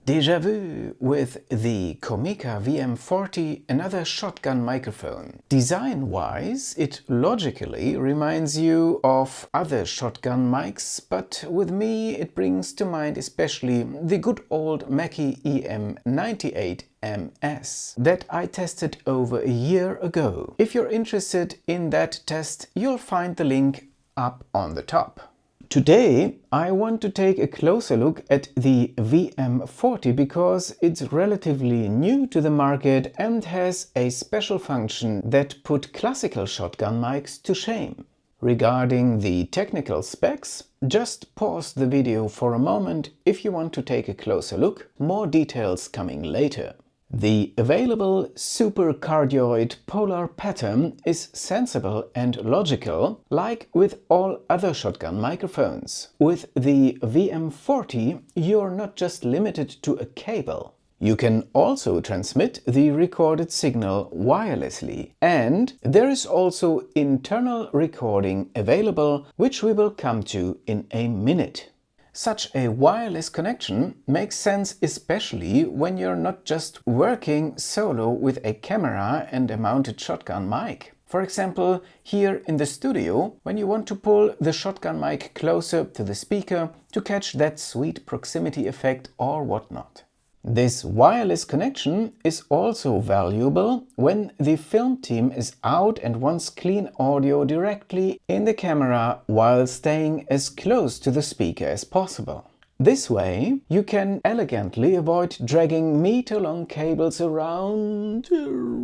Déjà vu with the COMICA VM40, another shotgun microphone. Design-wise, it logically reminds you of other shotgun mics, but with me it brings to mind especially the good old Mackie EM-98 MS that I tested over a year ago. If you're interested in that test, you'll find the link up on the top. Today I want to take a closer look at the VM40 because it's relatively new to the market and has a special function that put classical shotgun mics to shame. Regarding the technical specs, just pause the video for a moment if you want to take a closer look, more details coming later. The available supercardioid polar pattern is sensible and logical, like with all other shotgun microphones. With the VM40, you're not just limited to a cable. You can also transmit the recorded signal wirelessly, and there is also internal recording available, which we will come to in a minute. Such a wireless connection makes sense especially when you're not just working solo with a camera and a mounted shotgun mic. For example, here in the studio, when you want to pull the shotgun mic closer to the speaker to catch that sweet proximity effect or whatnot. This wireless connection is also valuable when the film team is out and wants clean audio directly in the camera while staying as close to the speaker as possible. This way you can elegantly avoid dragging meter-long cables around and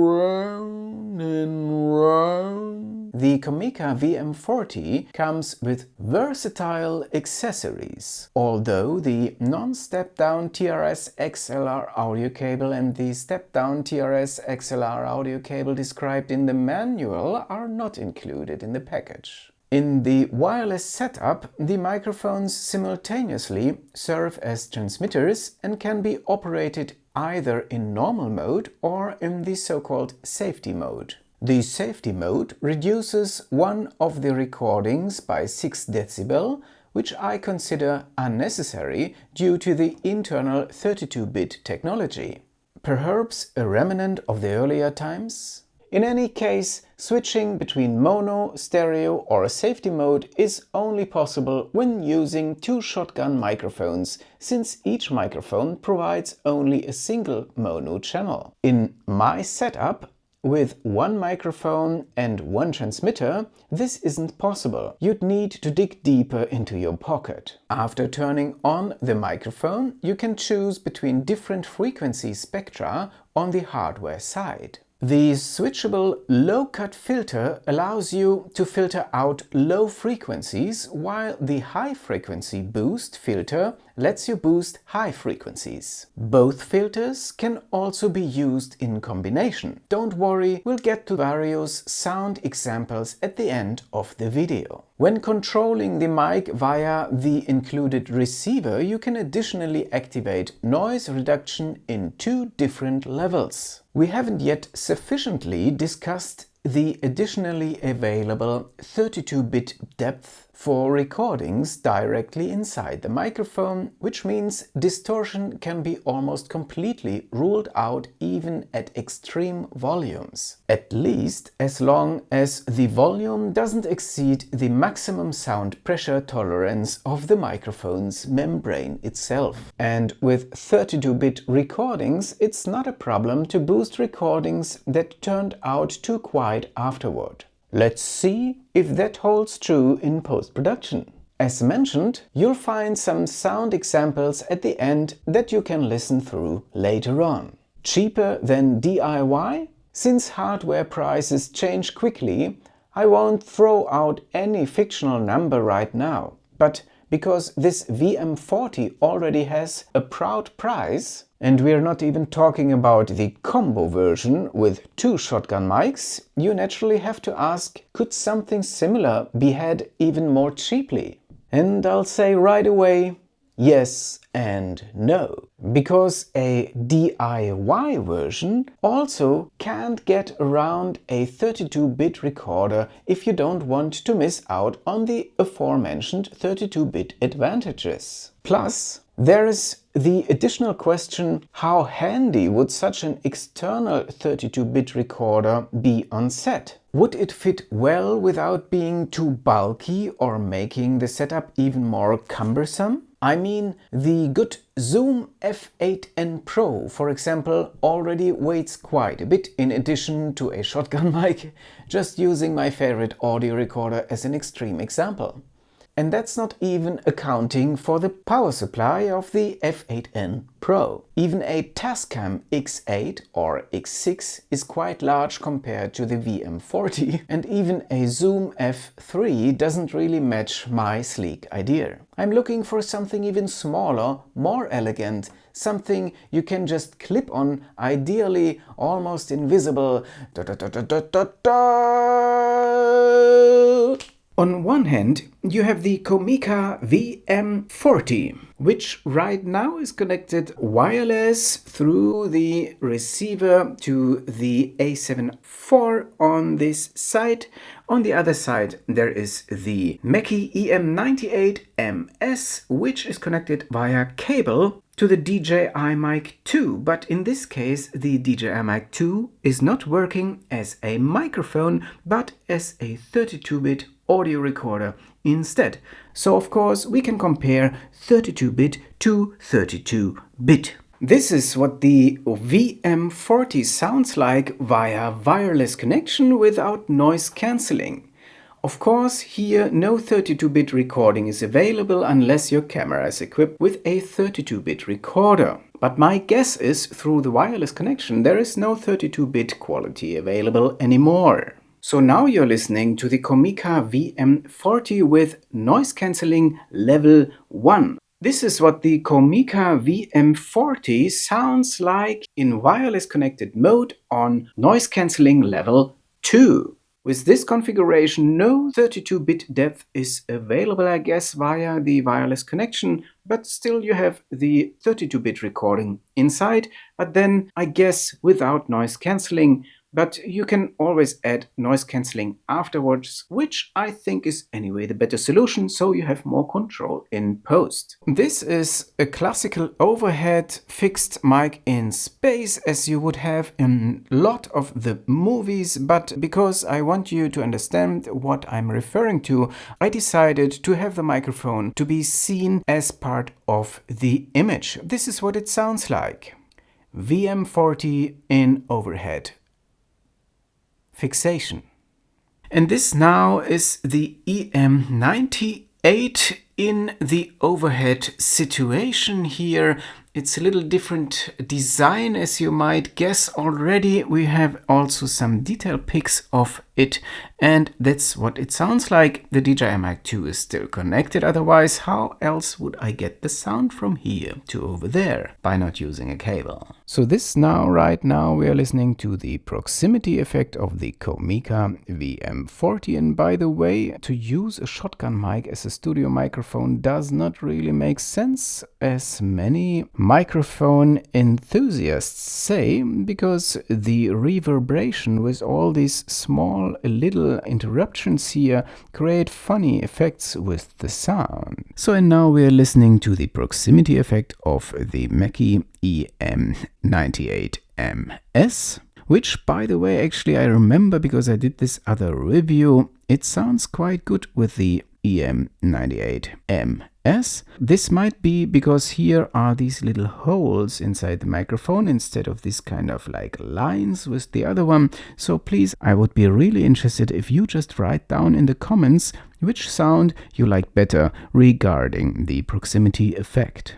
round and round. The COMICA VM40 comes with versatile accessories. Although the non-step-down TRS XLR audio cable and the step-down TRS XLR audio cable described in the manual are not included in the package. In the wireless setup, the microphones simultaneously serve as transmitters and can be operated either in normal mode or in the so-called safety mode. The safety mode reduces one of the recordings by 6 dB, which I consider unnecessary due to the internal 32-bit technology. Perhaps a remnant of the earlier times? In any case, switching between mono, stereo or safety mode is only possible when using two shotgun microphones, since each microphone provides only a single mono channel. In my setup, with one microphone and one transmitter, this isn't possible. You'd need to dig deeper into your pocket. After turning on the microphone, you can choose between different frequency spectra on the hardware side. The switchable low-cut filter allows you to filter out low frequencies, while the high-frequency boost filter lets you boost high frequencies. Both filters can also be used in combination. Don't worry, we'll get to various sound examples at the end of the video. When controlling the mic via the included receiver, you can additionally activate noise reduction in 2 different levels. We haven't yet sufficiently discussed the additionally available 32-bit depth for recordings directly inside the microphone, which means distortion can be almost completely ruled out even at extreme volumes. At least as long as the volume doesn't exceed the maximum sound pressure tolerance of the microphone's membrane itself. And with 32-bit recordings, it's not a problem to boost recordings that turned out too quiet afterward. Let's see if that holds true in post-production. As mentioned, you'll find some sound examples at the end that you can listen through later on. Cheaper than DIY? Since hardware prices change quickly, I won't throw out any fictional number right now. But because this VM40 already has a proud price, and we're not even talking about the combo version with 2 shotgun mics, you naturally have to ask, could something similar be had even more cheaply? And I'll say right away, Yes and no, because a DIY version also can't get around a 32-bit recorder if you don't want to miss out on the aforementioned 32-bit advantages. Plus, there is the additional question, how handy would such an external 32-bit recorder be on set? Would it fit well without being too bulky or making the setup even more cumbersome? I mean, the good Zoom F8N Pro, for example, already weighs quite a bit in addition to a shotgun mic, just using my favorite audio recorder as an extreme example. And that's not even accounting for the power supply of the F8N Pro. Even a Tascam X8 or X6 is quite large compared to the VM40, and even a Zoom F3 doesn't really match my sleek idea. I'm looking for something even smaller, more elegant, something you can just clip on, ideally almost invisible. On one hand, you have the COMICA VM40, which right now is connected wireless through the receiver to the A7 IV on this side. On the other side, there is the Mackie EM-98 MS, which is connected via cable to the DJI Mic 2, but in this case the DJI Mic 2 is not working as a microphone but as a 32-bit audio recorder instead. So of course we can compare 32-bit to 32-bit. This is what the VM40 sounds like via wireless connection without noise cancelling. Of course, here no 32-bit recording is available unless your camera is equipped with a 32-bit recorder. But my guess is through the wireless connection there is no 32-bit quality available anymore. So now you're listening to the COMICA VM40 with noise cancelling level 1. This is what the COMICA VM40 sounds like in wireless connected mode on noise cancelling level 2. With this configuration, no 32-bit depth is available, I guess, via the wireless connection, but still you have the 32-bit recording inside, but then, I guess, without noise cancelling. But you can always add noise cancelling afterwards, which I think is anyway the better solution, so you have more control in post. This is a classical overhead fixed mic in space, as you would have in a lot of the movies, but because I want you to understand what I'm referring to, I decided to have the microphone to be seen as part of the image. This is what it sounds like. VM40 in overhead fixation. And this now is the EM-98 in the overhead situation here. It's a little different design, as you might guess already. We have also some detail pics of it, and that's what it sounds like. The DJI Mic 2 is still connected, otherwise how else would I get the sound from here to over there by not using a cable? So this right now we are listening to the proximity effect of the COMICA VM40, and by the way, to use a shotgun mic as a studio microphone does not really make sense, as many microphone enthusiasts say, because the reverberation with all these small little interruptions here create funny effects with the sound. So and now we're listening to the proximity effect of the Mackie EM-98 MS, which by the way actually I remember because I did this other review. It sounds quite good with the EM-98 MS. This might be because here are these little holes inside the microphone instead of this kind of like lines with the other one. So please, I would be really interested if you just write down in the comments which sound you like better regarding the proximity effect.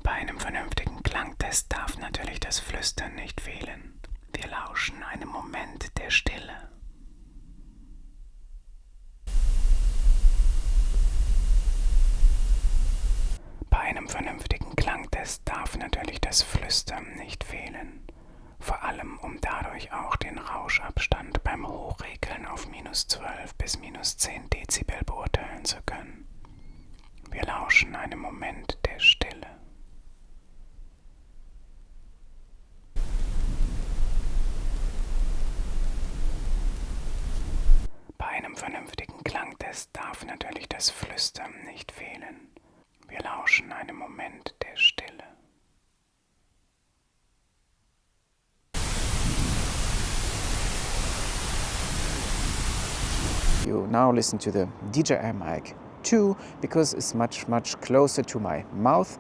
Bei einem vernünftigen Klangtest darf natürlich das Flüstern nicht fehlen. Wir lauschen einem Moment der Stille. Bei einem vernünftigen Klangtest darf natürlich das Flüstern nicht fehlen. Vor allem, um dadurch auch den Rauschabstand beim Hochregeln auf -12 bis -10 Dezibel beurteilen zu können. Wir lauschen einem Moment der vernünftigen Klangtest darf natürlich das Flüstern nicht fehlen. Wir lauschen einem Moment der Stille. You now listen to the DJI mic 2 because it's much closer to my mouth.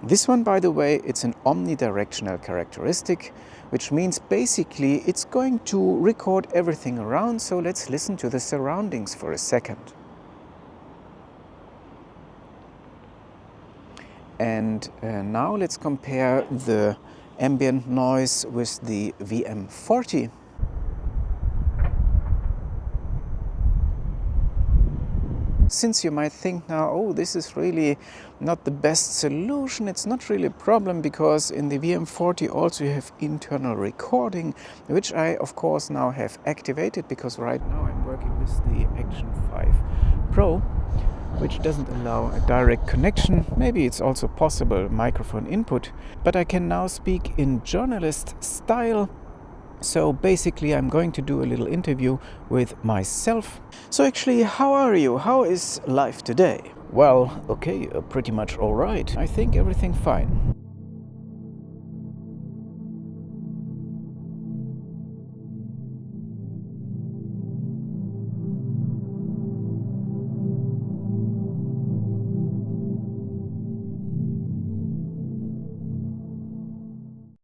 This one, by the way, it's an omnidirectional characteristic, which means basically it's going to record everything around, so let's listen to the surroundings for a second. And now let's compare the ambient noise with the VM40. Since you might think now, oh, this is really not the best solution, it's not really a problem, because in the VM40 also you have internal recording, which I of course now have activated, because right now I'm working with the Action 5 Pro, which doesn't allow a direct connection. Maybe it's also possible microphone input, but I can now speak in journalist style. So basically I'm going to do a little interview with myself. So actually, how are you? How is life today? Well, okay, pretty much all right. I think everything fine.